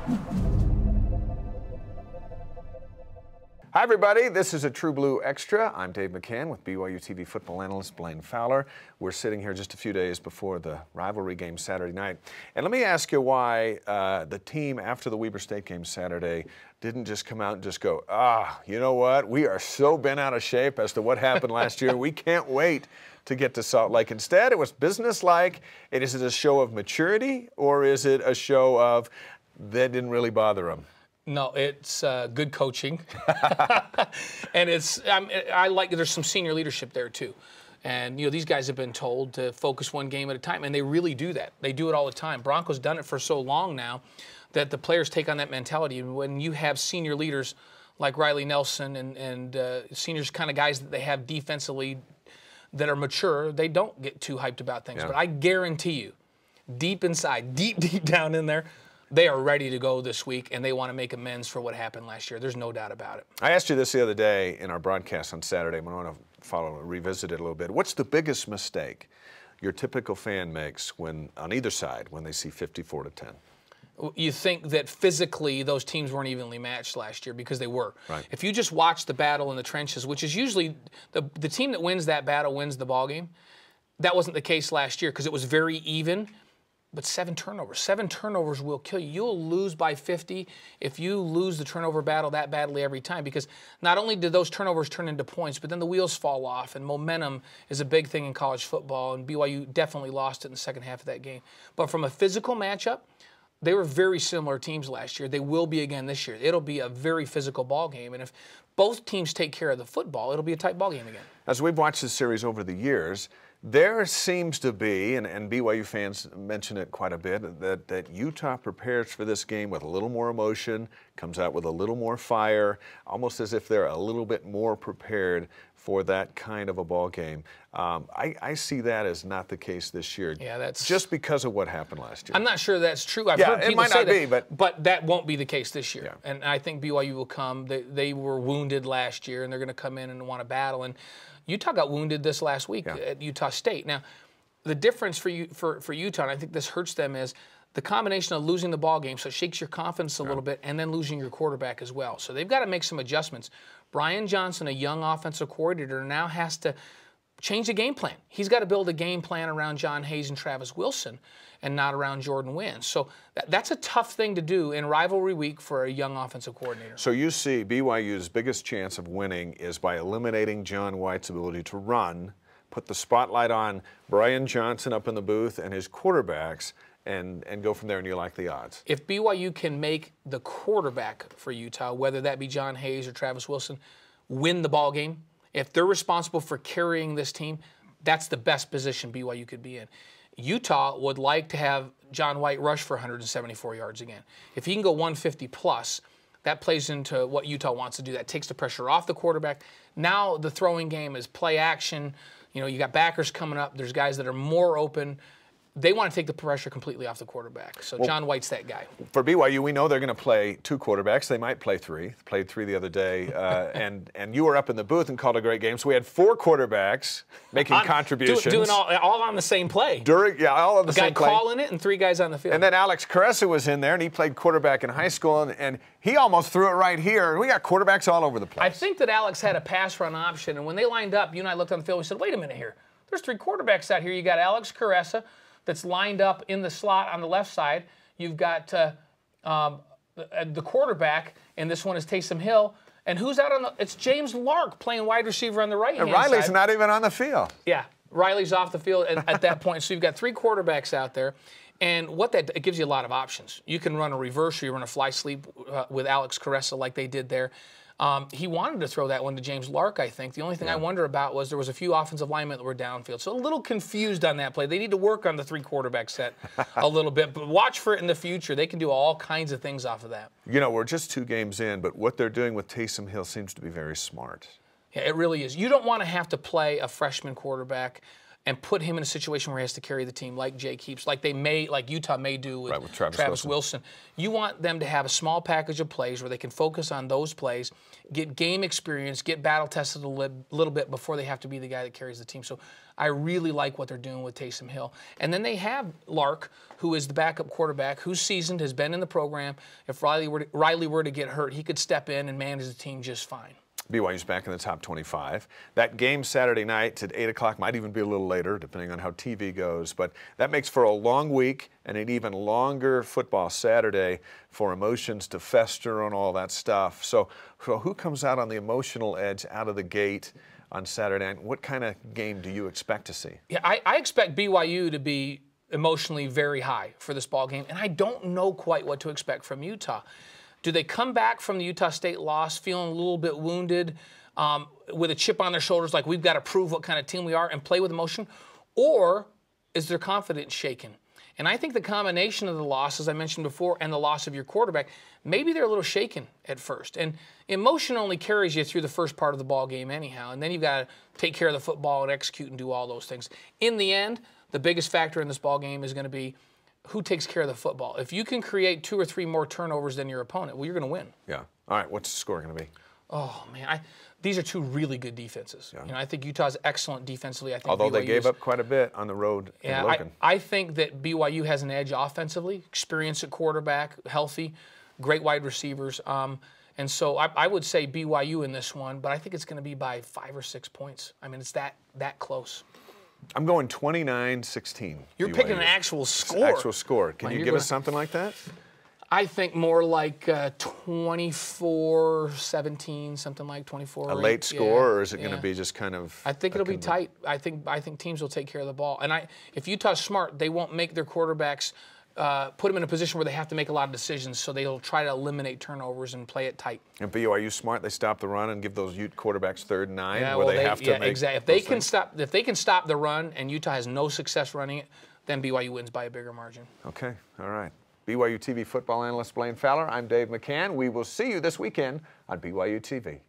Hi, everybody. This is a True Blue Extra. I'm Dave McCann with BYU TV football analyst Blaine Fowler. We're sitting here just a few days before the rivalry game Saturday night. And let me ask you why the team, after the Weber State game Saturday, didn't just come out and just go, you know what? We are so bent out of shape as to what happened last year. We can't wait to get to Salt Lake. Instead, it was businesslike. Is it a show of maturity, or is it a show of that didn't really bother them? No, it's good coaching, and I like there's some senior leadership there too, and these guys have been told to focus one game at a time, and they really do that. They do it all the time. Bronco's done it for so long now that the players take on that mentality. And when you have senior leaders like Riley Nelson and seniors kind of guys that they have defensively that are mature, they don't get too hyped about things. Yeah. But I guarantee you, deep inside, deep down in there, they are ready to go this week, and they want to make amends for what happened last year. There's no doubt about it. I asked you this the other day in our broadcast on Saturday. I want to revisit it a little bit. What's the biggest mistake your typical fan makes when, on either side, when they see 54-10? You think that physically those teams weren't evenly matched last year, because they were. Right. If you just watch the battle in the trenches, which is usually the team that wins that battle wins the ball game, that wasn't the case last year because it was very even. But 7 turnovers. 7 turnovers will kill you. You'll lose by 50 if you lose the turnover battle that badly every time, because not only did those turnovers turn into points, but then the wheels fall off, and momentum is a big thing in college football, and BYU definitely lost it in the second half of that game. But from a physical matchup, they were very similar teams last year. They will be again this year. It'll be a very physical ball game, and if both teams take care of the football, it'll be a tight ball game again. As we've watched this series over the years, there seems to be, and BYU fans mention it quite a bit, that Utah prepares for this game with a little more emotion, comes out with a little more fire, almost as if they're a little bit more prepared for that kind of a ball game. I see that as not the case this year. Yeah, that's just because of what happened last year. I'm not sure that's true. I've heard people say that, but that won't be the case this year. Yeah. And I think BYU will come. They were wounded last year, and they're going to come in and want to battle. And Utah got wounded this last week at Utah State. Now, the difference for Utah, and I think this hurts them, is the combination of losing the ball game, so it shakes your confidence a little bit, and then losing your quarterback as well. So they've got to make some adjustments. Brian Johnson, a young offensive coordinator, now has to change the game plan. He's got to build a game plan around John Hayes and Travis Wilson and not around Jordan Wynn. So that's a tough thing to do in rivalry week for a young offensive coordinator. So you see BYU's biggest chance of winning is by eliminating John White's ability to run, put the spotlight on Brian Johnson up in the booth and his quarterbacks, and go from there, and you like the odds. If BYU can make the quarterback for Utah, whether that be John Hayes or Travis Wilson, win the ball game, if they're responsible for carrying this team, that's the best position BYU could be in. Utah would like to have John White rush for 174 yards again. If he can go 150 plus, that plays into what Utah wants to do. That takes the pressure off the quarterback. Now the throwing game is play action. You got backers coming up. There's guys that are more open. They want to take the pressure completely off the quarterback. So John White's that guy. For BYU, we know they're going to play 2 quarterbacks. They might play 3. They played 3 the other day. and you were up in the booth and called a great game. So we had 4 quarterbacks making contributions. Doing all on the same play. All on the same play. A guy calling it and 3 guys on the field. And then Alex Caressa was in there, and he played quarterback in high school, and he almost threw it right here. We got quarterbacks all over the place. I think that Alex had a pass run option, and when they lined up, you and I looked on the field, we said, wait a minute here. There's 3 quarterbacks out here. You got Alex Caressa, that's lined up in the slot on the left side. You've got the quarterback, and this one is Taysom Hill. And who's out on the – it's James Lark playing wide receiver on the right-hand side. And Riley's not even on the field. Yeah, Riley's off the field at that point. So you've got 3 quarterbacks out there. And it gives you a lot of options. You can run a reverse, or you run a fly sweep with Alex Caressa like they did there. He wanted to throw that one to James Lark, I think. The only thing I wonder about was there was a few offensive linemen that were downfield. So a little confused on that play. They need to work on the 3-quarterback set a little bit. But watch for it in the future. They can do all kinds of things off of that. We're just 2 games in, but what they're doing with Taysom Hill seems to be very smart. Yeah, it really is. You don't want to have to play a freshman quarterback. and put him in a situation where he has to carry the team like Jake Heaps, like Utah may do with Travis Wilson. You want them to have a small package of plays where they can focus on those plays, get game experience, get battle tested a little bit before they have to be the guy that carries the team. So I really like what they're doing with Taysom Hill. And then they have Lark, who is the backup quarterback, who's seasoned, has been in the program. If Riley were to get hurt, he could step in and manage the team just fine. BYU's back in the top 25. That game Saturday night at 8 o'clock might even be a little later, depending on how TV goes. But that makes for a long week and an even longer football Saturday for emotions to fester and all that stuff. So who comes out on the emotional edge out of the gate on Saturday night? What kind of game do you expect to see? Yeah, I expect BYU to be emotionally very high for this ball game, and I don't know quite what to expect from Utah. Do they come back from the Utah State loss feeling a little bit wounded, with a chip on their shoulders, like we've got to prove what kind of team we are and play with emotion? Or is their confidence shaken? And I think the combination of the loss, as I mentioned before, and the loss of your quarterback, maybe they're a little shaken at first. And emotion only carries you through the first part of the ball game anyhow. And then you've got to take care of the football and execute and do all those things. In the end, the biggest factor in this ball game is going to be who takes care of the football. If you can create 2 or 3 more turnovers than your opponent, well, you're going to win. Yeah. All right. What's the score going to be? Oh, man. These are 2 really good defenses. Yeah. You know, I think Utah's excellent defensively. I think although they gave up quite a bit on the road in Logan. I think that BYU has an edge offensively, experience at quarterback, healthy, great wide receivers. And so I would say BYU in this one, but I think it's going to be by 5 or 6 points. I mean, it's that close. I'm going 29-16. You're BYU. Picking an actual score. Actual score. Can you give us something like that? I think more like 24-17, something like 24. A late score, or is it going to be just kind of? I think it'll be tight. I think teams will take care of the ball. And if Utah's smart, they won't make their quarterbacks put them in a position where they have to make a lot of decisions. So they'll try to eliminate turnovers and play it tight. And BYU smart. They stop the run and give those Ute quarterbacks 3rd and 9, where they have to make exactly. If they can stop the run, and Utah has no success running it, then BYU wins by a bigger margin. Okay. All right. BYU TV football analyst Blaine Fowler. I'm Dave McCann. We will see you this weekend on BYU TV.